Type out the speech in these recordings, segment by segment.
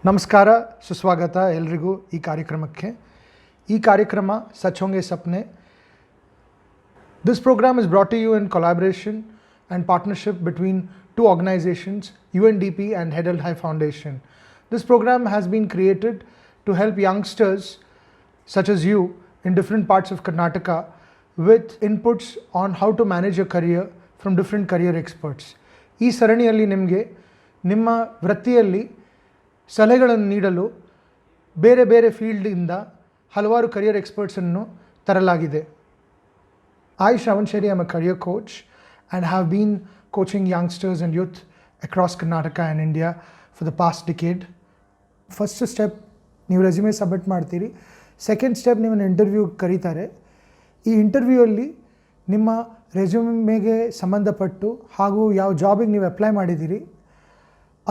ನಮಸ್ಕಾರ, ಸುಸ್ವಾಗತ ಎಲ್ರಿಗೂ ಈ ಕಾರ್ಯಕ್ರಮಕ್ಕೆ. ಈ ಕಾರ್ಯಕ್ರಮ such ಹೋಂಗೆ ಸಪ್ನೆ. This program is brought to you in collaboration and partnership between two organizations, UNDP and Head High Foundation. This program has been created to help youngsters such as you in different parts of Karnataka with inputs on how to manage a career from different career experts. ಈ ಸರಣಿಯಲ್ಲಿ ನಿಮಗೆ ನಿಮ್ಮ ವೃತ್ತಿಯಲ್ಲಿ ಸಲಹೆಗಳನ್ನು ನೀಡಲು ಬೇರೆ ಬೇರೆ ಫೀಲ್ಡಿಂದ ಹಲವಾರು ಕರಿಯರ್ ಎಕ್ಸ್ಪರ್ಟ್ಸನ್ನು ತರಲಾಗಿದೆ. I, Shravan Shetty, am a career coach and have been coaching youngsters and youth across Karnataka and India for the past decade. First step, ನೀವು ರೆಸ್ಯೂಮೆ ಸಬ್ಮಿಟ್ ಮಾಡ್ತೀರಿ. ಸೆಕೆಂಡ್ ಸ್ಟೆಪ್, ನಿಮ್ಮನ್ನು ಇಂಟರ್ವ್ಯೂ ಕರೀತಾರೆ. ಈ ಇಂಟರ್ವ್ಯೂಯಲ್ಲಿ ನಿಮ್ಮ ರೆಸ್ಯೂಮೆಗೆ ಸಂಬಂಧಪಟ್ಟು ಹಾಗೂ ಯಾವ ಜಾಬಿಗೆ ನೀವು ಅಪ್ಲೈ ಮಾಡಿದ್ದೀರಿ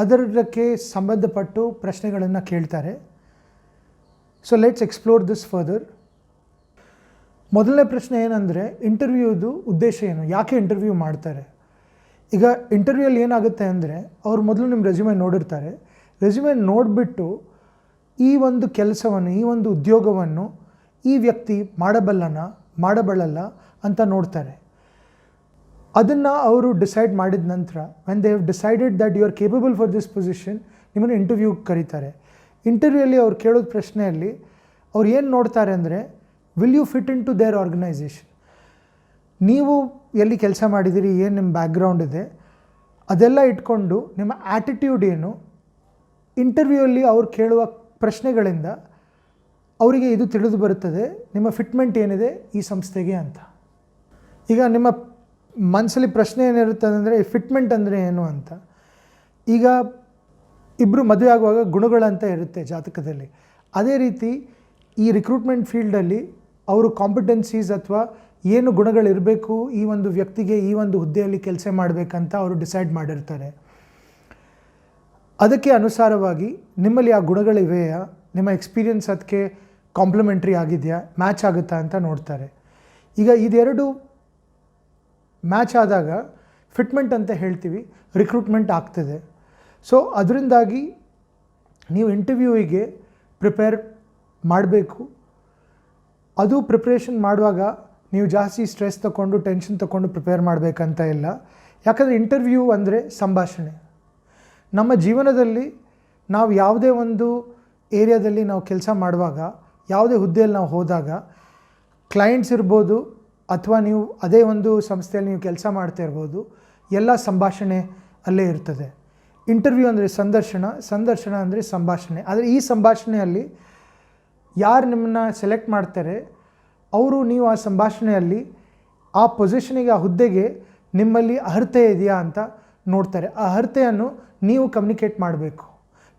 ಅದಕ್ಕೆ ಸಂಬಂಧಪಟ್ಟು ಪ್ರಶ್ನೆಗಳನ್ನು ಕೇಳ್ತಾರೆ. So let's explore this further. ಮೊದಲನೇ ಪ್ರಶ್ನೆ ಏನಂದರೆ, ಇಂಟರ್ವ್ಯೂದು ಉದ್ದೇಶ ಏನು, ಯಾಕೆ ಇಂಟರ್ವ್ಯೂ ಮಾಡ್ತಾರೆ? ಈಗ ಇಂಟರ್ವ್ಯೂಯಲ್ಲಿ ಏನಾಗುತ್ತೆ ಅಂದರೆ, ಅವ್ರು ಮೊದಲು ನಿಮ್ಮ ರೆಸ್ಯೂಮೆ ನೋಡಿರ್ತಾರೆ. ರೆಸ್ಯೂಮೆ ನೋಡಿಬಿಟ್ಟು ಈ ಒಂದು ಕೆಲಸವನ್ನು, ಈ ಒಂದು ಉದ್ಯೋಗವನ್ನು ಈ ವ್ಯಕ್ತಿ ಮಾಡಬಲ್ಲಲ್ಲ ಅಂತ ನೋಡ್ತಾರೆ. ಅದನ್ನು ಅವರು ಡಿಸೈಡ್ ಮಾಡಿದ ನಂತರ, when they have decided that you are capable for this position, ನಿಮ್ಮನ್ನು ಇಂಟರ್ವ್ಯೂಗೆ ಕರೀತಾರೆ. ಇಂಟರ್ವ್ಯೂಯಲ್ಲಿ ಅವ್ರು ಕೇಳೋದು ಪ್ರಶ್ನೆಯಲ್ಲಿ ಅವ್ರು ಏನು ನೋಡ್ತಾರೆ ಅಂದರೆ, will you fit in to their organisation? ನೀವು ಎಲ್ಲಿ ಕೆಲಸ ಮಾಡಿದ್ದೀರಿ, ಏನು ನಿಮ್ಮ ಬ್ಯಾಕ್ಗ್ರೌಂಡ್ ಇದೆ, ಅದೆಲ್ಲ ಇಟ್ಕೊಂಡು ನಿಮ್ಮ ಆ್ಯಟಿಟ್ಯೂಡ್ ಏನು, ಇಂಟರ್ವ್ಯೂಯಲ್ಲಿ ಅವ್ರು ಕೇಳುವ ಪ್ರಶ್ನೆಗಳಿಂದ ಅವರಿಗೆ ಇದು ತಿಳಿದು ಬರುತ್ತದೆ ನಿಮ್ಮ ಫಿಟ್ಮೆಂಟ್ ಏನಿದೆ ಈ ಸಂಸ್ಥೆಗೆ ಅಂತ. ಈಗ ನಿಮ್ಮ ಮನಸ್ಸಲ್ಲಿ ಪ್ರಶ್ನೆ ಏನಿರುತ್ತದೆ ಅಂದರೆ, ಫಿಟ್ಮೆಂಟ್ ಅಂದರೆ ಏನು ಅಂತ. ಈಗ ಇಬ್ಬರು ಮದುವೆ ಆಗುವಾಗ ಗುಣಗಳಂತ ಇರುತ್ತೆ ಜಾತಕದಲ್ಲಿ. ಅದೇ ರೀತಿ ಈ ರಿಕ್ರೂಟ್ಮೆಂಟ್ ಫೀಲ್ಡಲ್ಲಿ ಅವರು ಕಾಂಪಿಟೆನ್ಸೀಸ್ ಅಥವಾ ಏನು ಗುಣಗಳಿರಬೇಕು ಈ ಒಂದು ವ್ಯಕ್ತಿಗೆ ಈ ಒಂದು ಹುದ್ದೆಯಲ್ಲಿ ಕೆಲಸ ಮಾಡಬೇಕಂತ ಅವರು ಡಿಸೈಡ್ ಮಾಡಿರ್ತಾರೆ. ಅದಕ್ಕೆ ಅನುಸಾರವಾಗಿ ನಿಮ್ಮಲ್ಲಿ ಆ ಗುಣಗಳಿವೆಯಾ, ನಿಮ್ಮ ಎಕ್ಸ್ಪೀರಿಯನ್ಸ್ ಅದಕ್ಕೆ ಕಾಂಪ್ಲಿಮೆಂಟ್ರಿ ಆಗಿದೆಯಾ, ಮ್ಯಾಚ್ ಆಗುತ್ತಾ ಅಂತ ನೋಡ್ತಾರೆ. ಈಗ ಇದೆರಡು ಮ್ಯಾಚ್ ಆದಾಗ ಫಿಟ್ಮೆಂಟ್ ಅಂತ ಹೇಳ್ತೀವಿ, ರಿಕ್ರೂಟ್ಮೆಂಟ್ ಆಗ್ತದೆ. ಸೊ ಅದರಿಂದಾಗಿ ನೀವು ಇಂಟರ್ವ್ಯೂವಿಗೆ ಪ್ರಿಪೇರ್ ಮಾಡಬೇಕು. ಅದು ಪ್ರಿಪ್ರೇಷನ್ ಮಾಡುವಾಗ ನೀವು ಜಾಸ್ತಿ ಸ್ಟ್ರೆಸ್ ತೊಗೊಂಡು ಟೆನ್ಷನ್ ತೊಗೊಂಡು ಪ್ರಿಪೇರ್ ಮಾಡಬೇಕಂತ ಇಲ್ಲ. ಯಾಕಂದರೆ ಇಂಟರ್ವ್ಯೂ ಅಂದರೆ ಸಂಭಾಷಣೆ. ನಮ್ಮ ಜೀವನದಲ್ಲಿ ನಾವು ಯಾವುದೇ ಒಂದು ಏರಿಯಾದಲ್ಲಿ ನಾವು ಕೆಲಸ ಮಾಡುವಾಗ, ಯಾವುದೇ ಹುದ್ದೆಯಲ್ಲಿ ನಾವು ಹೋದಾಗ, ಕ್ಲೈಂಟ್ಸ್ ಇರ್ಬೋದು ಅಥವಾ ನೀವು ಅದೇ ಒಂದು ಸಂಸ್ಥೆಯಲ್ಲಿ ನೀವು ಕೆಲಸ ಮಾಡ್ತಾ ಇರ್ಬೋದು, ಎಲ್ಲ ಸಂಭಾಷಣೆ ಅಲ್ಲೇ ಇರ್ತದೆ. ಇಂಟರ್ವ್ಯೂ ಅಂದರೆ ಸಂದರ್ಶನ ಅಂದರೆ ಸಂಭಾಷಣೆ. ಆದರೆ ಈ ಸಂಭಾಷಣೆಯಲ್ಲಿ ಯಾರು ನಿಮ್ಮನ್ನು ಸೆಲೆಕ್ಟ್ ಮಾಡ್ತಾರೆ ಅವರು, ನೀವು ಆ ಸಂಭಾಷಣೆಯಲ್ಲಿ ಆ ಪೊಸಿಷನಿಗೆ, ಆ ಹುದ್ದೆಗೆ ನಿಮ್ಮಲ್ಲಿ ಅರ್ಹತೆ ಇದೆಯಾ ಅಂತ ನೋಡ್ತಾರೆ. ಆ ಅರ್ಹತೆಯನ್ನು ನೀವು ಕಮ್ಯುನಿಕೇಟ್ ಮಾಡಬೇಕು.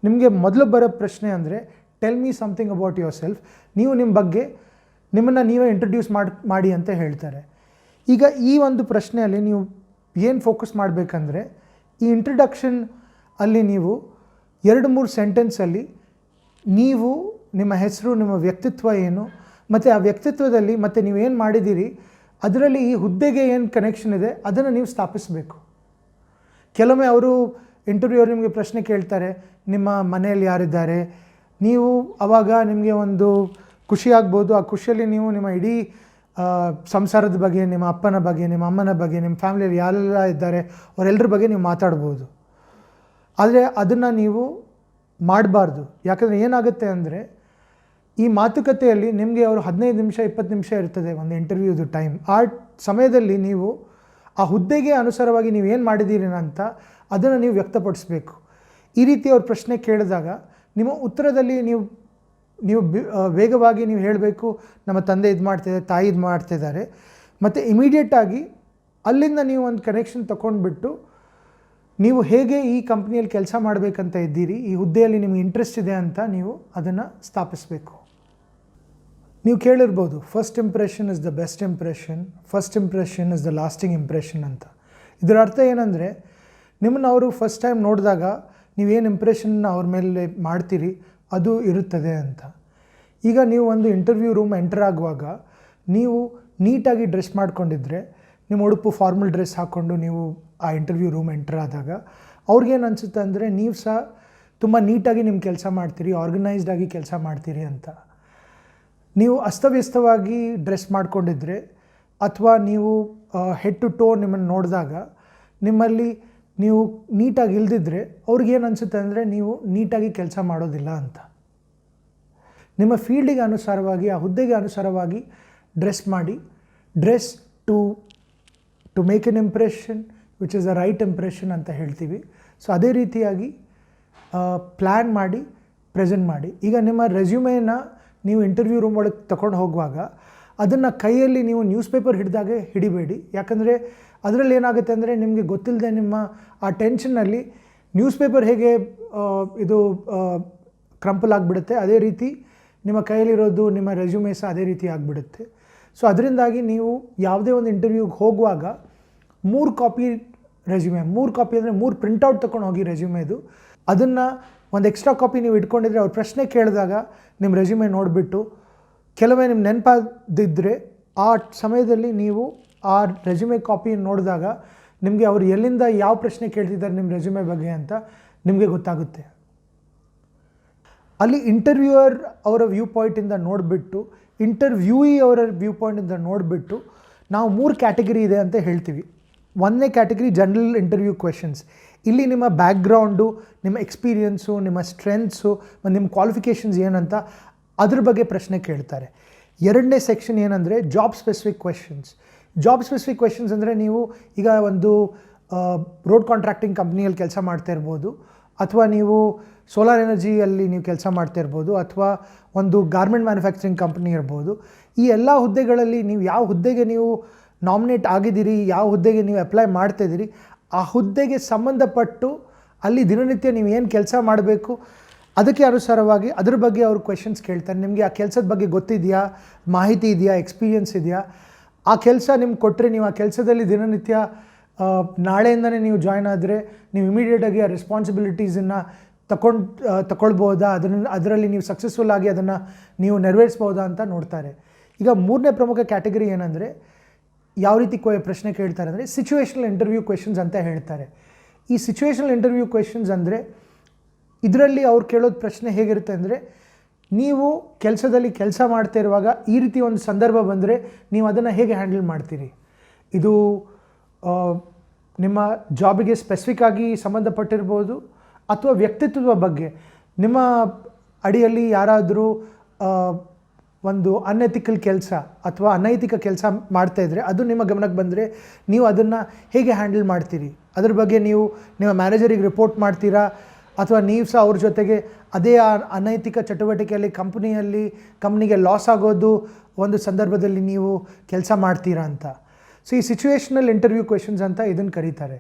ನಿಮಗೆ ಮೊದಲು ಬರೋ ಪ್ರಶ್ನೆ ಅಂದರೆ, tell me something about your self. ನೀವು ನಿಮ್ಮ ಬಗ್ಗೆ ನಿಮ್ಮನ್ನು ನೀವೇ ಇಂಟ್ರೊಡ್ಯೂಸ್ ಮಾಡಿ ಅಂತ ಹೇಳ್ತಾರೆ. ಈಗ ಈ ಒಂದು ಪ್ರಶ್ನೆಯಲ್ಲಿ ನೀವು ಏನು ಫೋಕಸ್ ಮಾಡಬೇಕಂದ್ರೆ, ಈ ಇಂಟ್ರಡಕ್ಷನ್ ಅಲ್ಲಿ ನೀವು 2-3 ಸೆಂಟೆನ್ಸಲ್ಲಿ ನೀವು ನಿಮ್ಮ ಹೆಸರು, ನಿಮ್ಮ ವ್ಯಕ್ತಿತ್ವ ಏನು, ಮತ್ತು ಆ ವ್ಯಕ್ತಿತ್ವದಲ್ಲಿ ಮತ್ತು ನೀವೇನು ಮಾಡಿದ್ದೀರಿ ಅದರಲ್ಲಿ ಈ ಹುದ್ದೆಗೆ ಏನು ಕನೆಕ್ಷನ್ ಇದೆ ಅದನ್ನು ನೀವು ಸ್ಥಾಪಿಸಬೇಕು. ಕೆಲವೊಮ್ಮೆ ಅವರು ಇಂಟರ್ವ್ಯೂವರು ನಿಮಗೆ ಪ್ರಶ್ನೆ ಕೇಳ್ತಾರೆ, ನಿಮ್ಮ ಮನೆಯಲ್ಲಿ ಯಾರಿದ್ದಾರೆ, ನೀವು ಆವಾಗ ನಿಮಗೆ ಒಂದು ಖುಷಿ ಆಗ್ಬೋದು. ಆ ಖುಷಿಯಲ್ಲಿ ನೀವು ನಿಮ್ಮ ಇಡೀ ಸಂಸಾರದ ಬಗ್ಗೆ, ನಿಮ್ಮ ಅಪ್ಪನ ಬಗ್ಗೆ, ನಿಮ್ಮ ಅಮ್ಮನ ಬಗ್ಗೆ, ನಿಮ್ಮ ಫ್ಯಾಮಿಲಿಯಲ್ಲಿ ಯಾರೆಲ್ಲ ಇದ್ದಾರೆ ಅವರೆಲ್ಲರ ಬಗ್ಗೆ ನೀವು ಮಾತಾಡ್ಬೋದು. ಆದರೆ ಅದನ್ನು ನೀವು ಮಾಡಬಾರ್ದು. ಯಾಕಂದರೆ ಏನಾಗುತ್ತೆ ಅಂದರೆ, ಈ ಮಾತುಕತೆಯಲ್ಲಿ ನಿಮಗೆ ಅವರು 15 ನಿಮಿಷ 20 ನಿಮಿಷ ಇರ್ತದೆ ಒಂದು ಇಂಟರ್ವ್ಯೂದು ಟೈಮ್. ಆ ಸಮಯದಲ್ಲಿ ನೀವು ಆ ಹುದ್ದೆಗೆ ಅನುಸಾರವಾಗಿ ನೀವು ಏನು ಮಾಡಿದ್ದೀರಿ ಅಂತ ಅದನ್ನು ನೀವು ವ್ಯಕ್ತಪಡಿಸಬೇಕು. ಈ ರೀತಿ ಅವ್ರ ಪ್ರಶ್ನೆ ಕೇಳಿದಾಗ ನಿಮ್ಮ ಉತ್ತರದಲ್ಲಿ ನೀವು ವೇಗವಾಗಿ ನೀವು ಹೇಳಬೇಕು, ನಮ್ಮ ತಂದೆ ಇದು ಮಾಡ್ತಿದ್ದಾರೆ, ತಾಯಿ ಇದು ಮಾಡ್ತಿದ್ದಾರೆ, ಮತ್ತು ಇಮಿಡಿಯೇಟಾಗಿ ಅಲ್ಲಿಂದ ನೀವು ಒಂದು ಕನೆಕ್ಷನ್ ತೊಗೊಂಡ್ಬಿಟ್ಟು ನೀವು ಹೇಗೆ ಈ ಕಂಪ್ನಿಯಲ್ಲಿ ಕೆಲಸ ಮಾಡಬೇಕಂತ ಇದ್ದೀರಿ, ಈ ಹುದ್ದೆಯಲ್ಲಿ ನಿಮಗೆ ಇಂಟ್ರೆಸ್ಟ್ ಇದೆ ಅಂತ ನೀವು ಅದನ್ನು ಸ್ಥಾಪಿಸಬೇಕು. ನೀವು ಕೇಳಿರ್ಬೋದು, first impression is the best impression, first impression is the lasting impression ಅಂತ. ಇದರ ಅರ್ಥ ಏನಂದರೆ, ನಿಮ್ಮನ್ನು ಅವರು ಫಸ್ಟ್ ಟೈಮ್ ನೋಡಿದಾಗ ನೀವೇನು ಇಂಪ್ರೆಷನ್ನ ಅವ್ರ ಮೇಲೆ ಮಾಡ್ತೀರಿ ಅದು ಇರುತ್ತದೆ ಅಂತ. ಈಗ ನೀವು ಒಂದು ಇಂಟರ್ವ್ಯೂ ರೂಮ್ ಎಂಟರ್ ಆಗುವಾಗ ನೀವು ನೀಟಾಗಿ ಡ್ರೆಸ್ ಮಾಡ್ಕೊಂಡಿದ್ರೆ, ನಿಮ್ಮ ಉಡುಪು ಫಾರ್ಮಲ್ ಡ್ರೆಸ್ ಹಾಕ್ಕೊಂಡು ನೀವು ಆ ಇಂಟರ್ವ್ಯೂ ರೂಮ್ ಎಂಟರ್ ಆದಾಗ ಅವ್ರಿಗೇನು ಅನಿಸುತ್ತೆ ಅಂದರೆ, ನೀವು ಸಹ ತುಂಬ ನೀಟಾಗಿ ನಿಮ್ಮ ಕೆಲಸ ಮಾಡ್ತೀರಿ, ಆರ್ಗನೈಸ್ಡಾಗಿ ಕೆಲಸ ಮಾಡ್ತೀರಿ ಅಂತ. ನೀವು ಅಸ್ತವ್ಯಸ್ತವಾಗಿ ಡ್ರೆಸ್ ಮಾಡ್ಕೊಂಡಿದ್ರೆ ಅಥವಾ ನೀವು ಹೆಡ್ ಟು ಟೋ ನಿಮ್ಮನ್ನು ನೋಡಿದಾಗ ನಿಮ್ಮಲ್ಲಿ ನೀವು ನೀಟಾಗಿ ಇಲ್ದಿದ್ರೆ ಅವ್ರಿಗೇನು ಅನಿಸುತ್ತೆ ಅಂದರೆ ನೀವು ನೀಟಾಗಿ ಕೆಲಸ ಮಾಡೋದಿಲ್ಲ ಅಂತ. ನಿಮ್ಮ ಫೀಲ್ಡಿಗೆ ಅನುಸಾರವಾಗಿ, ಆ ಹುದ್ದೆಗೆ ಅನುಸಾರವಾಗಿ ಡ್ರೆಸ್ ಮಾಡಿ. Dress to make an impression which is a right impression ಅಂತ ಹೇಳ್ತೀವಿ. ಸೊ ಅದೇ ರೀತಿಯಾಗಿ ಪ್ಲ್ಯಾನ್ ಮಾಡಿ ಪ್ರೆಸೆಂಟ್ ಮಾಡಿ. ಈಗ ನಿಮ್ಮ ರೆಸ್ಯೂಮೇನ ನೀವು ಇಂಟರ್ವ್ಯೂ ರೂಮ್ ಒಳಗೆ ತಗೊಂಡು ಹೋಗುವಾಗ ಅದನ್ನು ಕೈಯಲ್ಲಿ ನೀವು ನ್ಯೂಸ್ ಪೇಪರ್ ಹಿಡಿದಾಗೆ ಹಿಡಿಬೇಡಿ. ಯಾಕಂದರೆ ಅದರಲ್ಲಿ ಏನಾಗುತ್ತೆ ಅಂದರೆ ನಿಮಗೆ ಗೊತ್ತಿಲ್ಲದೆ ನಿಮ್ಮ ಆ ಟೆನ್ಷನ್ನಲ್ಲಿ ನ್ಯೂಸ್ ಪೇಪರ್ ಹೇಗೆ ಇದು ಕ್ರಂಪಲ್ ಆಗಿಬಿಡುತ್ತೆ, ಅದೇ ರೀತಿ ನಿಮ್ಮ ಕೈಯಲ್ಲಿರೋದು ನಿಮ್ಮ ರೆಸ್ಯೂಮೇ ಸಹ ಅದೇ ರೀತಿ ಆಗಿಬಿಡುತ್ತೆ. ಸೊ ಅದರಿಂದಾಗಿ ನೀವು ಯಾವುದೇ ಒಂದು ಇಂಟರ್ವ್ಯೂಗೆ ಹೋಗುವಾಗ 3 ಕಾಪಿ ರೆಸ್ಯೂಮೆ, 3 ಕಾಪಿ ಅಂದರೆ 3 ಪ್ರಿಂಟೌಟ್ ತೊಗೊಂಡು ಹೋಗಿ ರೆಸ್ಯೂಮೇದು. ಅದನ್ನು ಒಂದು ಎಕ್ಸ್ಟ್ರಾ ಕಾಪಿ ನೀವು ಇಟ್ಕೊಂಡಿದ್ರೆ ಅವ್ರು ಪ್ರಶ್ನೆ ಕೇಳಿದಾಗ ನಿಮ್ಮ ರೆಸ್ಯೂಮೆ ನೋಡಿಬಿಟ್ಟು ಕೆಲವೇ ನಿಮ್ಮ ನೆನಪಾದಿದ್ದರೆ ಆ ಸಮಯದಲ್ಲಿ ನೀವು ಆ ರೆಸ್ಯೂಮೆ ಕಾಪಿ ನೋಡಿದಾಗ ನಿಮಗೆ ಅವರು ಎಲ್ಲಿಂದ ಯಾವ ಪ್ರಶ್ನೆ ಕೇಳ್ತಿದ್ದಾರೆ ನಿಮ್ಮ ರೆಸ್ಯೂಮೆ ಬಗ್ಗೆ ಅಂತ ನಿಮಗೆ ಗೊತ್ತಾಗುತ್ತೆ. ಅಲ್ಲಿ ಇಂಟರ್ವ್ಯೂಯರ್ ಅವರ ವ್ಯೂ ಪಾಯಿಂಟಿಂದ ನೋಡಿಬಿಟ್ಟು, ಇಂಟರ್ವ್ಯೂಯಿ ಅವರ ವ್ಯೂ ಪಾಯಿಂಟಿಂದ ನೋಡಿಬಿಟ್ಟು ನಾವು 3 ಕ್ಯಾಟಗರಿ ಇದೆ ಅಂತ ಹೇಳ್ತೀವಿ. ಒಂದನೇ ಕ್ಯಾಟಗರಿ ಜನರಲ್ ಇಂಟರ್ವ್ಯೂ ಕ್ವೆಶನ್ಸ್. ಇಲ್ಲಿ ನಿಮ್ಮ ಬ್ಯಾಕ್ಗ್ರೌಂಡು, ನಿಮ್ಮ ಎಕ್ಸ್ಪೀರಿಯನ್ಸು, ನಿಮ್ಮ ಸ್ಟ್ರೆಂತ್ಸು ಮತ್ತು ನಿಮ್ಮ ಕ್ವಾಲಿಫಿಕೇಷನ್ಸ್ ಏನಂತ ಅದ್ರ ಬಗ್ಗೆ ಪ್ರಶ್ನೆ ಕೇಳ್ತಾರೆ. ಎರಡನೇ ಸೆಕ್ಷನ್ ಏನಂದರೆ job specific questions. Job specific questions ಅಂದರೆ ನೀವು ಈಗ ಒಂದು ರೋಡ್ ಕಾಂಟ್ರಾಕ್ಟಿಂಗ್ ಕಂಪ್ನಿಯಲ್ಲಿ ಕೆಲಸ ಮಾಡ್ತಾ ಇರ್ಬೋದು, ಅಥವಾ ನೀವು ಸೋಲಾರ್ ಎನರ್ಜಿಯಲ್ಲಿ ನೀವು ಕೆಲಸ ಮಾಡ್ತಾ ಇರ್ಬೋದು, ಅಥವಾ ಒಂದು ಗಾರ್ಮೆಂಟ್ ಮ್ಯಾನುಫ್ಯಾಕ್ಚರಿಂಗ್ ಕಂಪ್ನಿ ಇರ್ಬೋದು. ಈ ಎಲ್ಲ ಹುದ್ದೆಗಳಲ್ಲಿ ನೀವು ಯಾವ ಹುದ್ದೆಗೆ ನೀವು ನಾಮಿನೇಟ್ ಆಗಿದ್ದೀರಿ, ಯಾವ ಹುದ್ದೆಗೆ ನೀವು ಅಪ್ಲೈ ಮಾಡ್ತಾಯಿದ್ದೀರಿ, ಆ ಹುದ್ದೆಗೆ ಸಂಬಂಧಪಟ್ಟು ಅಲ್ಲಿ ದಿನನಿತ್ಯ ನೀವು ಏನು ಕೆಲಸ ಮಾಡಬೇಕು ಅದಕ್ಕೆ ಅನುಸಾರವಾಗಿ ಅದ್ರ ಬಗ್ಗೆ ಅವರು ಕ್ವೆಶನ್ಸ್ ಕೇಳ್ತಾರೆ. ನಿಮಗೆ ಆ ಕೆಲಸದ ಬಗ್ಗೆ ಗೊತ್ತಿದೆಯಾ, ಮಾಹಿತಿ ಇದೆಯಾ, ಎಕ್ಸ್ಪೀರಿಯನ್ಸ್ ಇದೆಯಾ, ಆ ಕೆಲಸ ನಿಮ್ಗೆ ಕೊಟ್ಟರೆ ನೀವು ಆ ಕೆಲಸದಲ್ಲಿ ದಿನನಿತ್ಯ ನಾಳೆಯಿಂದನೇ ನೀವು ಜಾಯ್ನ್ ಆದರೆ ನೀವು ಇಮಿಡಿಯೇಟಾಗಿ ಆ ರೆಸ್ಪಾನ್ಸಿಬಿಲಿಟೀಸನ್ನು ತಗೊಳ್ಬೋದಾ, ಅದರಲ್ಲಿ ನೀವು ಸಕ್ಸಸ್ಫುಲ್ ಆಗಿ ಅದನ್ನು ನೀವು ನೆರವೇರಿಸ್ಬೋದಾ ಅಂತ ನೋಡ್ತಾರೆ. ಈಗ 3ನೇ ಪ್ರಮುಖ ಕ್ಯಾಟಗರಿ ಏನಂದರೆ ಯಾವ ರೀತಿ ಪ್ರಶ್ನೆ ಕೇಳ್ತಾರೆ ಅಂದರೆ ಸಿಚುವೇಷನಲ್ ಇಂಟರ್ವ್ಯೂ ಕ್ವೆಶನ್ಸ್ ಅಂತ ಹೇಳ್ತಾರೆ. ಈ ಸಿಚುವೇಷನಲ್ ಇಂಟರ್ವ್ಯೂ ಕ್ವೆಶನ್ಸ್ ಅಂದರೆ ಇದರಲ್ಲಿ ಅವ್ರು ಕೇಳೋದು ಪ್ರಶ್ನೆ ಹೇಗಿರುತ್ತೆ ಅಂದರೆ, ನೀವು ಕೆಲಸದಲ್ಲಿ ಕೆಲಸ ಮಾಡ್ತಾ ಇರುವಾಗ ಈ ರೀತಿ ಒಂದು ಸಂದರ್ಭ ಬಂದರೆ ನೀವು ಅದನ್ನು ಹೇಗೆ ಹ್ಯಾಂಡಲ್ ಮಾಡ್ತೀರಿ. ಇದು ನಿಮ್ಮ ಜಾಬಿಗೆ ಸ್ಪೆಸಿಫಿಕ್ ಆಗಿ ಸಂಬಂಧಪಟ್ಟಿರ್ಬೋದು, ಅಥವಾ ವ್ಯಕ್ತಿತ್ವದ ಬಗ್ಗೆ. ನಿಮ್ಮ ಅಡಿಯಲ್ಲಿ ಯಾರಾದರೂ ಒಂದು ಅನ್ಎಥಿಕಲ್ ಕೆಲಸ ಅಥವಾ ಅನೈತಿಕ ಕೆಲಸ ಮಾಡ್ತಾಯಿದ್ರೆ ಅದು ನಿಮ್ಮ ಗಮನಕ್ಕೆ ಬಂದರೆ ನೀವು ಅದನ್ನು ಹೇಗೆ ಹ್ಯಾಂಡಲ್ ಮಾಡ್ತೀರಿ. ಅದ್ರ ಬಗ್ಗೆ ನೀವು ನಿಮ್ಮ ಮ್ಯಾನೇಜರಿಗೆ ರಿಪೋರ್ಟ್ ಮಾಡ್ತೀರಾ, ಅಥವಾ ನೀವು ಸಹ ಅವ್ರ ಜೊತೆಗೆ ಅದೇ ಅನೈತಿಕ ಚಟುವಟಿಕೆಯಲ್ಲಿ ಕಂಪ್ನಿಗೆ ಲಾಸ್ ಆಗೋದು ಒಂದು ಸಂದರ್ಭದಲ್ಲಿ ನೀವು ಕೆಲಸ ಮಾಡ್ತೀರಾ ಅಂತ. ಸೊ ಈ ಸಿಚುವೇಷನಲ್ ಇಂಟರ್ವ್ಯೂ ಕ್ವೆಶನ್ಸ್ ಅಂತ ಇದನ್ನು ಕರೀತಾರೆ.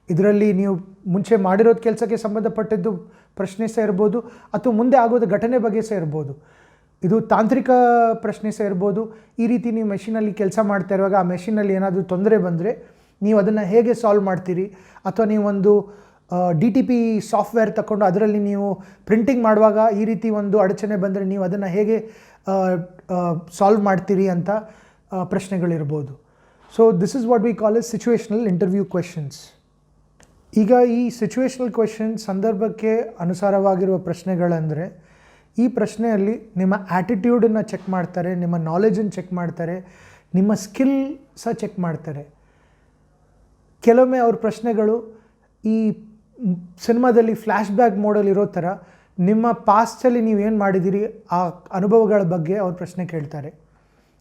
ಇದರಲ್ಲಿ ನೀವು ಮುಂಚೆ ಮಾಡಿರೋದು ಕೆಲಸಕ್ಕೆ ಸಂಬಂಧಪಟ್ಟಿದ್ದು ಪ್ರಶ್ನೆ ಸಹ ಇರ್ಬೋದು, ಅಥವಾ ಮುಂದೆ ಆಗೋದು ಘಟನೆ ಬಗ್ಗೆ ಸಹ ಇರ್ಬೋದು. ಇದು ತಾಂತ್ರಿಕ ಪ್ರಶ್ನೆ ಸಹ ಇರ್ಬೋದು. ಈ ರೀತಿ ನೀವು ಮೆಷಿನಲ್ಲಿ ಕೆಲಸ ಮಾಡ್ತಾ ಇರುವಾಗ ಆ ಮೆಷಿನಲ್ಲಿ ಏನಾದರೂ ತೊಂದರೆ ಬಂದರೆ ನೀವು ಅದನ್ನು ಹೇಗೆ ಸಾಲ್ವ್ ಮಾಡ್ತೀರಿ, ಅಥವಾ ನೀವೊಂದು DTP ಸಾಫ್ಟ್ವೇರ್ ತಗೊಂಡು ಅದರಲ್ಲಿ ನೀವು ಪ್ರಿಂಟಿಂಗ್ ಮಾಡುವಾಗ ಈ ರೀತಿ ಒಂದು ಅಡಚಣೆ ಬಂದರೆ ನೀವು ಅದನ್ನು ಹೇಗೆ ಸಾಲ್ವ್ ಮಾಡ್ತೀರಿ ಅಂತ ಪ್ರಶ್ನೆಗಳಿರ್ಬೋದು. So this is what we call as situational interview questions. ಈಗ ಈ ಸಿಚುವೇಷನಲ್ ಕ್ವೆಶನ್ ಸಂದರ್ಭಕ್ಕೆ ಅನುಸಾರವಾಗಿರುವ ಪ್ರಶ್ನೆಗಳಂದರೆ, ಈ ಪ್ರಶ್ನೆಯಲ್ಲಿ ನಿಮ್ಮ ಆ್ಯಟಿಟ್ಯೂಡನ್ನು ಚೆಕ್ ಮಾಡ್ತಾರೆ, ನಿಮ್ಮ ನಾಲೆಜನ್ನು ಚೆಕ್ ಮಾಡ್ತಾರೆ, ನಿಮ್ಮ ಸ್ಕಿಲ್ ಸಹ ಚೆಕ್ ಮಾಡ್ತಾರೆ. ಕೆಲವೊಮ್ಮೆ ಅವ್ರ ಪ್ರಶ್ನೆಗಳು ಈ ಸಿನಿಮಾದಲ್ಲಿ ಫ್ಲ್ಯಾಶ್ ಬ್ಯಾಕ್ ಮೋಡಲ್ಲಿ ಇರೋ ಥರ ನಿಮ್ಮ ಪಾಸ್ಟಲ್ಲಿ ನೀವೇನು ಮಾಡಿದ್ದೀರಿ ಆ ಅನುಭವಗಳ ಬಗ್ಗೆ ಅವ್ರ ಪ್ರಶ್ನೆ ಕೇಳ್ತಾರೆ.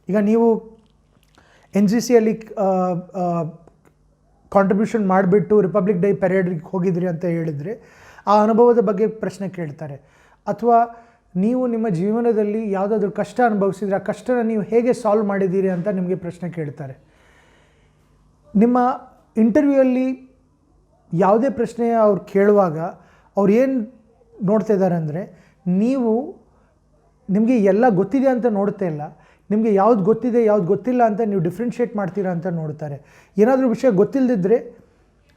ಈಗ ನೀವು NCCಯಲ್ಲಿ ಕಾಂಟ್ರಿಬ್ಯೂಷನ್ ಮಾಡಿಬಿಟ್ಟು ರಿಪಬ್ಲಿಕ್ ಡೇ ಪೆರೇಡ್ಗೆ ಹೋಗಿದ್ರಿ ಅಂತ ಹೇಳಿದರೆ ಆ ಅನುಭವದ ಬಗ್ಗೆ ಪ್ರಶ್ನೆ ಕೇಳ್ತಾರೆ. ಅಥವಾ ನೀವು ನಿಮ್ಮ ಜೀವನದಲ್ಲಿ ಯಾವುದಾದ್ರೂ ಕಷ್ಟ ಅನುಭವಿಸಿದರೆ ಆ ಕಷ್ಟನ ನೀವು ಹೇಗೆ ಸಾಲ್ವ್ ಮಾಡಿದ್ದೀರಿ ಅಂತ ನಿಮಗೆ ಪ್ರಶ್ನೆ ಕೇಳ್ತಾರೆ. ನಿಮ್ಮ ಇಂಟರ್ವ್ಯೂಯಲ್ಲಿ ಯಾವುದೇ ಪ್ರಶ್ನೆ ಅವ್ರು ಕೇಳುವಾಗ ಅವ್ರು ಏನು ನೋಡ್ತಾ ಇದ್ದಾರೆ ಅಂದರೆ, ನಿಮಗೆ ಎಲ್ಲ ಗೊತ್ತಿದೆ ಅಂತ ನೋಡ್ತಾ ಇಲ್ಲ, ನಿಮಗೆ ಯಾವ್ದು ಗೊತ್ತಿದೆ ಯಾವ್ದು ಗೊತ್ತಿಲ್ಲ ಅಂತ ನೀವು ಡಿಫ್ರೆನ್ಷಿಯೇಟ್ ಮಾಡ್ತೀರಾ ಅಂತ ನೋಡ್ತಾರೆ. ಏನಾದರೂ ವಿಷಯ ಗೊತ್ತಿಲ್ಲದಿದ್ದರೆ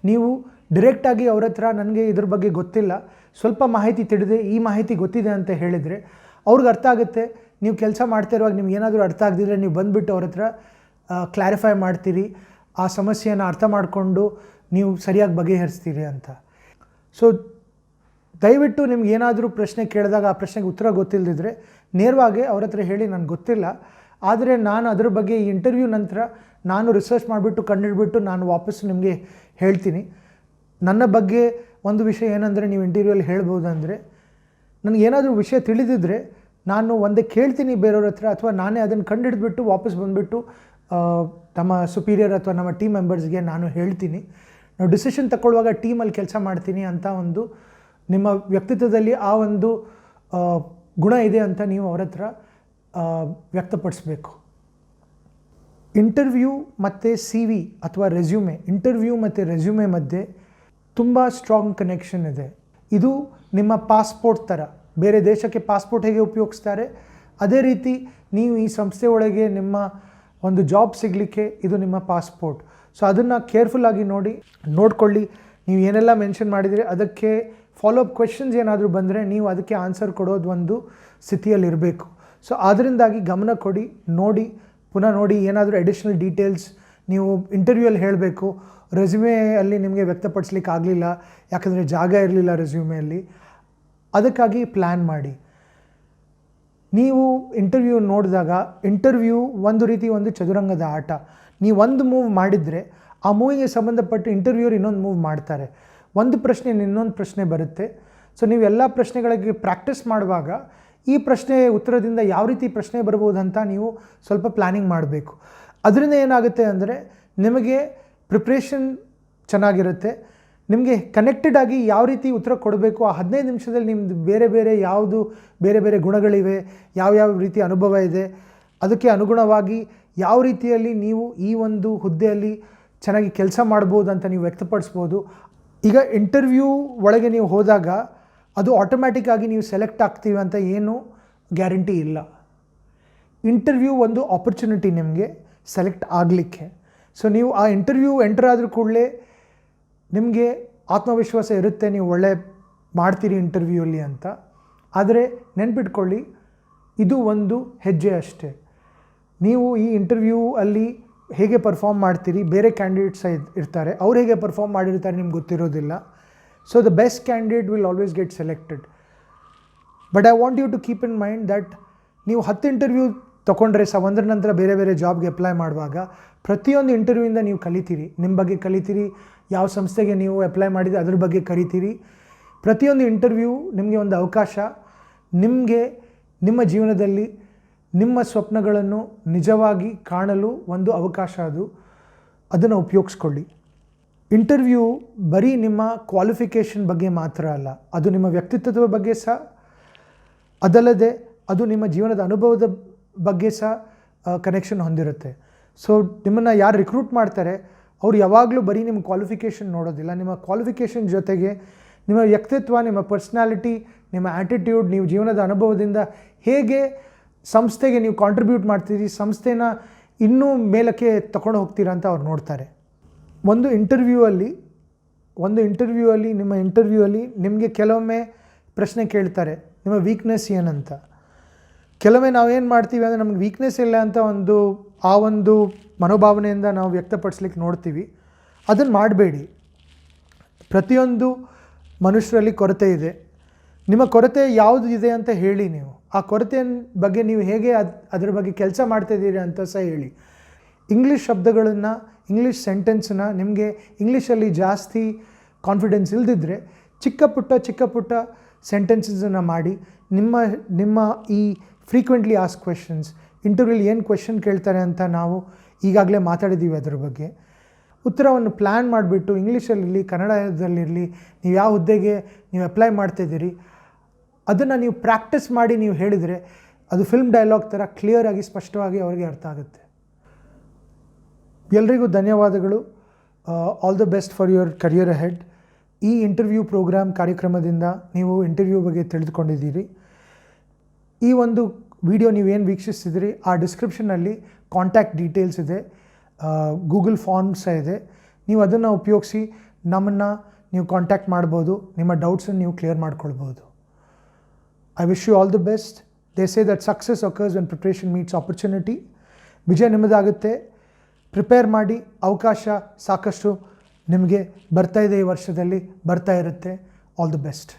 ನೀವು ಡೈರೆಕ್ಟಾಗಿ ಅವ್ರ ಹತ್ರ ನನಗೆ ಇದ್ರ ಬಗ್ಗೆ ಗೊತ್ತಿಲ್ಲ, ಸ್ವಲ್ಪ ಮಾಹಿತಿ ತಿಳಿದೆ, ಈ ಮಾಹಿತಿ ಗೊತ್ತಿದೆ ಅಂತ ಹೇಳಿದರೆ ಅವ್ರಿಗೆ ಅರ್ಥ ಆಗುತ್ತೆ. ನೀವು ಕೆಲಸ ಮಾಡ್ತಾ ಇರುವಾಗ ನಿಮ್ಗೆ ಏನಾದರೂ ಅರ್ಥ ಆಗದಿದ್ದರೆ ನೀವು ಬಂದುಬಿಟ್ಟು ಅವ್ರ ಹತ್ರ ಕ್ಲಾರಿಫೈ ಮಾಡ್ತೀರಿ, ಆ ಸಮಸ್ಯೆಯನ್ನು ಅರ್ಥ ಮಾಡಿಕೊಂಡು ನೀವು ಸರಿಯಾಗಿ ಬಗೆಹರಿಸ್ತೀರಿ ಅಂತ. ಸೊ ದಯವಿಟ್ಟು ನಿಮ್ಗೆ ಏನಾದರೂ ಪ್ರಶ್ನೆ ಕೇಳಿದಾಗ ಆ ಪ್ರಶ್ನೆಗೆ ಉತ್ತರ ಗೊತ್ತಿಲ್ಲದಿದ್ದರೆ ನೇರವಾಗಿ ಅವ್ರ ಹತ್ರ ಹೇಳಿ ನನಗೆ ಗೊತ್ತಿಲ್ಲ, ಆದರೆ ನಾನು ಅದರ ಬಗ್ಗೆ ಈ ಇಂಟರ್ವ್ಯೂ ನಂತರ ನಾನು ರಿಸರ್ಚ್ ಮಾಡಿಬಿಟ್ಟು ಕಂಡುಹಿಡ್ಬಿಟ್ಟು ನಾನು ವಾಪಸ್ಸು ನಿಮಗೆ ಹೇಳ್ತೀನಿ. ನನ್ನ ಬಗ್ಗೆ ಒಂದು ವಿಷಯ ಏನಂದರೆ ನೀವು ಇಂಟರ್ವ್ಯೂಲ್ಲಿ ಹೇಳ್ಬೋದಂದರೆ, ನನಗೇನಾದರೂ ವಿಷಯ ತಿಳಿದಿದ್ದರೆ ನಾನು ಒಂದೇ ಕೇಳ್ತೀನಿ ಬೇರೆಯವ್ರ ಹತ್ರ, ಅಥವಾ ನಾನೇ ಅದನ್ನು ಕಂಡುಹಿಡಿದ್ಬಿಟ್ಟು ವಾಪಸ್ ಬಂದುಬಿಟ್ಟು ನಮ್ಮ ಸುಪೀರಿಯರ್ ಅಥವಾ ನಮ್ಮ ಟೀಮ್ ಮೆಂಬರ್ಸ್ಗೆ ನಾನು ಹೇಳ್ತೀನಿ. ನಾವು ಡಿಸಿಷನ್ ತಗೊಳ್ಳುವಾಗ ಟೀಮಲ್ಲಿ ಕೆಲಸ ಮಾಡ್ತೀನಿ ಅಂತ ಒಂದು ನಿಮ್ಮ ವ್ಯಕ್ತಿತ್ವದಲ್ಲಿ ಆ ಒಂದು ಗುಣ ಇದೆ ಅಂತ ನೀವು ಅವ್ರ ಹತ್ರ ವ್ಯಕ್ತಪಡಿಸ್ಬೇಕು. ಇಂಟರ್ವ್ಯೂ ಮತ್ತು CV ಅಥವಾ ರೆಸ್ಯೂಮೆ, ಇಂಟರ್ವ್ಯೂ ಮತ್ತು ರೆಸ್ಯೂಮೆ ಮಧ್ಯೆ ತುಂಬ ಸ್ಟ್ರಾಂಗ್ ಕನೆಕ್ಷನ್ ಇದೆ. ಇದು ನಿಮ್ಮ ಪಾಸ್ಪೋರ್ಟ್ ಥರ. ಬೇರೆ ದೇಶಕ್ಕೆ ಪಾಸ್ಪೋರ್ಟ್ ಹೇಗೆ ಉಪಯೋಗಿಸ್ತಾರೆ ಅದೇ ರೀತಿ ನೀವು ಈ ಸಂಸ್ಥೆ ಒಳಗೆ ನಿಮ್ಮ ಒಂದು ಜಾಬ್ ಸಿಗಲಿಕ್ಕೆ ಇದು ನಿಮ್ಮ ಪಾಸ್ಪೋರ್ಟ್. ಸೊ ಅದನ್ನು ಕೇರ್ಫುಲ್ಲಾಗಿ ನೋಡ್ಕೊಳ್ಳಿ. ನೀವು ಏನೆಲ್ಲ ಮೆನ್ಷನ್ ಮಾಡಿದರೆ ಅದಕ್ಕೆ ಫಾಲೋಅಪ್ ಕ್ವೆಶನ್ಸ್ ಏನಾದರೂ ಬಂದರೆ ನೀವು ಅದಕ್ಕೆ ಆನ್ಸರ್ ಕೊಡೋದು ಒಂದು ಸ್ಥಿತಿಯಲ್ಲಿರಬೇಕು. ಸೊ ಅದರಿಂದಾಗಿ ಗಮನ ಕೊಡಿ, ಪುನಃ ನೋಡಿ ಏನಾದರೂ ಅಡಿಷ್ನಲ್ ಡೀಟೇಲ್ಸ್ ನೀವು ಇಂಟರ್ವ್ಯೂಯಲ್ಲಿ ಹೇಳಬೇಕು. ರೆಸ್ಯೂಮೆಯಲ್ಲಿ ನಿಮಗೆ ವ್ಯಕ್ತಪಡಿಸ್ಲಿಕ್ಕೆ ಆಗಲಿಲ್ಲ ಯಾಕಂದರೆ ಜಾಗ ಇರಲಿಲ್ಲ ರೆಸ್ಯೂಮೆಯಲ್ಲಿ, ಅದಕ್ಕಾಗಿ ಪ್ಲ್ಯಾನ್ ಮಾಡಿ. ನೀವು ಇಂಟರ್ವ್ಯೂ ನೋಡಿದಾಗ ಇಂಟರ್ವ್ಯೂ ಒಂದು ರೀತಿ ಒಂದು ಚದುರಂಗದ ಆಟ. ನೀವು ಒಂದು ಮೂವ್ ಮಾಡಿದರೆ ಆ ಮೂವಿಗೆ ಸಂಬಂಧಪಟ್ಟು ಇಂಟರ್ವ್ಯೂರ್ ಇನ್ನೊಂದು ಮೂವ್ ಮಾಡ್ತಾರೆ. ಒಂದು ಪ್ರಶ್ನೆ ಇನ್ನೊಂದು ಪ್ರಶ್ನೆ ಬರುತ್ತೆ. ಸೊ ನೀವು ಎಲ್ಲ ಪ್ರಶ್ನೆಗಳಿಗೆ ಪ್ರಾಕ್ಟೀಸ್ ಮಾಡುವಾಗ ಈ ಪ್ರಶ್ನೆ ಉತ್ತರದಿಂದ ಯಾವ ರೀತಿ ಪ್ರಶ್ನೆ ಬರ್ಬೋದಂತ ನೀವು ಸ್ವಲ್ಪ ಪ್ಲ್ಯಾನಿಂಗ್ ಮಾಡಬೇಕು. ಅದರಿಂದ ಏನಾಗುತ್ತೆ ಅಂದರೆ ನಿಮಗೆ ಪ್ರಿಪ್ರೇಷನ್ ಚೆನ್ನಾಗಿರುತ್ತೆ. ನಿಮಗೆ ಕನೆಕ್ಟೆಡ್ ಆಗಿ ಯಾವ ರೀತಿ ಉತ್ತರ ಕೊಡಬೇಕು, ಆ 15 ನಿಮಿಷದಲ್ಲಿ ನಿಮ್ಮದು ಬೇರೆ ಬೇರೆ ಗುಣಗಳಿವೆ, ಯಾವ ರೀತಿ ಅನುಭವ ಇದೆ, ಅದಕ್ಕೆ ಅನುಗುಣವಾಗಿ ಯಾವ ರೀತಿಯಲ್ಲಿ ನೀವು ಈ ಒಂದು ಹುದ್ದೆಯಲ್ಲಿ ಚೆನ್ನಾಗಿ ಕೆಲಸ ಮಾಡ್ಬೋದು ಅಂತ ನೀವು ವ್ಯಕ್ತಪಡಿಸ್ಬೋದು. ಈಗ ಇಂಟರ್ವ್ಯೂ ಒಳಗೆ ನೀವು ಹೋದಾಗ ಅದು ಆಟೋಮ್ಯಾಟಿಕ್ಕಾಗಿ ನೀವು ಸೆಲೆಕ್ಟ್ ಆಗ್ತೀವಿ ಅಂತ ಏನೂ ಗ್ಯಾರಂಟಿ ಇಲ್ಲ. ಇಂಟರ್ವ್ಯೂ ಒಂದು ಆಪರ್ಚುನಿಟಿ ನಿಮಗೆ ಸೆಲೆಕ್ಟ್ ಆಗಲಿಕ್ಕೆ. ಸೊ ನೀವು ಆ ಇಂಟರ್ವ್ಯೂ ಎಂಟರ್ ಆದರೂ ಕೂಡಲೇ ನಿಮಗೆ ಆತ್ಮವಿಶ್ವಾಸ ಇರುತ್ತೆ, ನೀವು ಒಳ್ಳೆ ಮಾಡ್ತೀರಿ ಇಂಟರ್ವ್ಯೂಯಲ್ಲಿ ಅಂತ. ಆದರೆ ನೆನ್ಪಿಟ್ಕೊಳ್ಳಿ, ಇದು ಒಂದು ಹೆಜ್ಜೆ ಅಷ್ಟೇ. ನೀವು ಈ ಇಂಟರ್ವ್ಯೂ ಅಲ್ಲಿ ಹೇಗೆ ಪರ್ಫಾರ್ಮ್ ಮಾಡ್ತೀರಿ, ಬೇರೆ ಕ್ಯಾಂಡಿಡೇಟ್ಸ್ ಇರ್ತಾರೆ, ಅವ್ರು ಹೇಗೆ ಪರ್ಫಾರ್ಮ್ ಮಾಡಿರ್ತಾರೆ ನಿಮ್ಗೆ ಗೊತ್ತಿರೋದಿಲ್ಲ. So the best candidate will always get selected. But I want you to keep in mind that ನೀವು 10 ಇಂಟರ್ವ್ಯೂ ತೊಗೊಂಡ್ರೆ ಒಂದರ ನಂತರ ಬೇರೆ ಜಾಬ್ಗೆ ಅಪ್ಲೈ ಮಾಡುವಾಗ ಪ್ರತಿಯೊಂದು ಇಂಟರ್ವ್ಯೂಯಿಂದ ನೀವು ಕಲಿತೀರಿ, ನಿಮ್ಮ ಬಗ್ಗೆ ಕಲಿತೀರಿ, ಯಾವ ಸಂಸ್ಥೆಗೆ ನೀವು ಅಪ್ಲೈ ಮಾಡಿದರೆ ಅದ್ರ ಬಗ್ಗೆ ಕಲಿತೀರಿ. ಪ್ರತಿಯೊಂದು ಇಂಟರ್ವ್ಯೂ ನಿಮಗೆ ಒಂದು ಅವಕಾಶ, ನಿಮಗೆ ನಿಮ್ಮ ಜೀವನದಲ್ಲಿ ನಿಮ್ಮ ಸ್ವಪ್ನಗಳನ್ನು ನಿಜವಾಗಿ ಕಾಣಲು ಒಂದು ಅವಕಾಶ. ಅದನ್ನು ಉಪಯೋಗಿಸ್ಕೊಳ್ಳಿ. ಇಂಟರ್ವ್ಯೂ ಬರೀ ನಿಮ್ಮ ಕ್ವಾಲಿಫಿಕೇಷನ್ ಬಗ್ಗೆ ಮಾತ್ರ ಅಲ್ಲ, ಅದು ನಿಮ್ಮ ವ್ಯಕ್ತಿತ್ವದ ಬಗ್ಗೆ ಸಹ, ಅದಲ್ಲದೆ ಅದು ನಿಮ್ಮ ಜೀವನದ ಅನುಭವದ ಬಗ್ಗೆ ಸಹ ಕನೆಕ್ಷನ್ ಹೊಂದಿರುತ್ತೆ. ಸೊ ನಿಮ್ಮನ್ನು ಯಾರು ರಿಕ್ರೂಟ್ ಮಾಡ್ತಾರೆ ಅವ್ರು ಯಾವಾಗಲೂ ಬರೀ ನಿಮ್ಮ ಕ್ವಾಲಿಫಿಕೇಷನ್ ನೋಡೋದಿಲ್ಲ, ನಿಮ್ಮ ಕ್ವಾಲಿಫಿಕೇಷನ್ ಜೊತೆಗೆ ನಿಮ್ಮ ವ್ಯಕ್ತಿತ್ವ, ನಿಮ್ಮ ಪರ್ಸ್ನಾಲಿಟಿ, ನಿಮ್ಮ ಆ್ಯಟಿಟ್ಯೂಡ್, ನೀವು ಜೀವನದ ಅನುಭವದಿಂದ ಹೇಗೆ ಸಂಸ್ಥೆಗೆ ನೀವು ಕಾಂಟ್ರಿಬ್ಯೂಟ್ ಮಾಡ್ತೀರಿ, ಸಂಸ್ಥೆನ ಇನ್ನೂ ಮೇಲಕ್ಕೆ ತಗೊಂಡು ಹೋಗ್ತೀರಾ ಅಂತ ಅವ್ರು ನೋಡ್ತಾರೆ. ಒಂದು ನಿಮ್ಮ ಇಂಟರ್ವ್ಯೂವಲ್ಲಿ ನಿಮಗೆ ಕೆಲವೊಮ್ಮೆ ಪ್ರಶ್ನೆ ಕೇಳ್ತಾರೆ, ನಿಮ್ಮ ವೀಕ್ನೆಸ್ ಏನಂತ. ಕೆಲವೊಮ್ಮೆ ನಾವೇನು ಮಾಡ್ತೀವಿ ಅಂದರೆ ನಮಗೆ ವೀಕ್ನೆಸ್ ಇಲ್ಲ ಅಂತ ಆ ಒಂದು ಮನೋಭಾವನೆಯಿಂದ ನಾವು ವ್ಯಕ್ತಪಡಿಸ್ಲಿಕ್ಕೆ ನೋಡ್ತೀವಿ. ಅದನ್ನು ಮಾಡಬೇಡಿ. ಪ್ರತಿಯೊಂದು ಮನುಷ್ಯರಲ್ಲಿ ಕೊರತೆ ಇದೆ. ನಿಮ್ಮ ಕೊರತೆ ಯಾವುದು ಇದೆ ಅಂತ ಹೇಳಿ. ನೀವು ಆ ಕೊರತೆಯ ಬಗ್ಗೆ ನೀವು ಹೇಗೆ ಅದರ ಬಗ್ಗೆ ಕೆಲಸ ಮಾಡ್ತಾಯಿದ್ದೀರಿ ಅಂತ ಸಹ ಹೇಳಿ. ಇಂಗ್ಲೀಷ್ ಶಬ್ದಗಳನ್ನು, ಇಂಗ್ಲೀಷ್ ಸೆಂಟೆನ್ಸನ್ನ ನಿಮಗೆ ಇಂಗ್ಲೀಷಲ್ಲಿ ಜಾಸ್ತಿ ಕಾನ್ಫಿಡೆನ್ಸ್ ಇಲ್ಲದಿದ್ದರೆ ಚಿಕ್ಕ ಪುಟ್ಟ ಸೆಂಟೆನ್ಸನ್ನು ಮಾಡಿ ನಿಮ್ಮ ಈ ಫ್ರೀಕ್ವೆಂಟ್ಲಿ ಆಸ್ಕ್ ಕ್ವೆಶನ್ಸ್, ಇಂಟರ್ವ್ಯೂಲಿ ಏನು ಕ್ವೆಶನ್ ಕೇಳ್ತಾರೆ ಅಂತ ನಾವು ಈಗಾಗಲೇ ಮಾತಾಡಿದ್ದೀವಿ. ಅದರ ಬಗ್ಗೆ ಉತ್ತರವನ್ನು ಪ್ಲ್ಯಾನ್ ಮಾಡಿಬಿಟ್ಟು ಇಂಗ್ಲೀಷಲ್ಲಿರಲಿ ಕನ್ನಡದಲ್ಲಿರಲಿ ನೀವು ಯಾವ ಹುದ್ದೆಗೆ ನೀವು ಅಪ್ಲೈ ಮಾಡ್ತಾಯಿದ್ದೀರಿ ಅದನ್ನು ನೀವು ಪ್ರಾಕ್ಟೀಸ್ ಮಾಡಿ ನೀವು ಹೇಳಿದರೆ ಅದು ಫಿಲ್ಮ್ ಡೈಲಾಗ್ ಥರ ಕ್ಲಿಯರಾಗಿ ಸ್ಪಷ್ಟವಾಗಿ ಅವರಿಗೆ ಅರ್ಥ ಆಗುತ್ತೆ. ಎಲ್ರಿಗೂ ಧನ್ಯವಾದಗಳು. All the best for your career ahead. ಈ ಇಂಟರ್ವ್ಯೂ ಕಾರ್ಯಕ್ರಮದಿಂದ ನೀವು ಇಂಟರ್ವ್ಯೂ ಬಗ್ಗೆ ತಿಳಿದುಕೊಂಡಿದ್ದೀರಿ. ಈ ಒಂದು ವಿಡಿಯೋ ನೀವೇನು ವೀಕ್ಷಿಸ್ತಿದ್ದೀರಿ ಆ ಡಿಸ್ಕ್ರಿಪ್ಷನ್ನಲ್ಲಿ ಕಾಂಟ್ಯಾಕ್ಟ್ ಡೀಟೇಲ್ಸ್ ಇದೆ, ಗೂಗಲ್ ಫಾರ್ಮ್ಸ್ ಇದೆ. ನೀವು ಅದನ್ನು ಉಪಯೋಗಿಸಿ ನಮ್ಮನ್ನು ನೀವು ಕಾಂಟ್ಯಾಕ್ಟ್ ಮಾಡ್ಬೋದು, ನಿಮ್ಮ ಡೌಟ್ಸನ್ನು ನೀವು ಕ್ಲಿಯರ್ ಮಾಡ್ಕೊಳ್ಬೋದು. I wish you all the best. They say that success occurs when preparation meets opportunity. ವಿಜಯ ನಿಮ್ಮದಾಗುತ್ತೆ. ಪ್ರಿಪೇರ್ ಮಾಡಿ, ಅವಕಾಶ ಸಾಕಷ್ಟು ನಿಮಗೆ ಬರ್ತಾ ಇದೆ, ಈ ವರ್ಷದಲ್ಲಿ ಬರ್ತಾ ಇರುತ್ತೆ. All the best.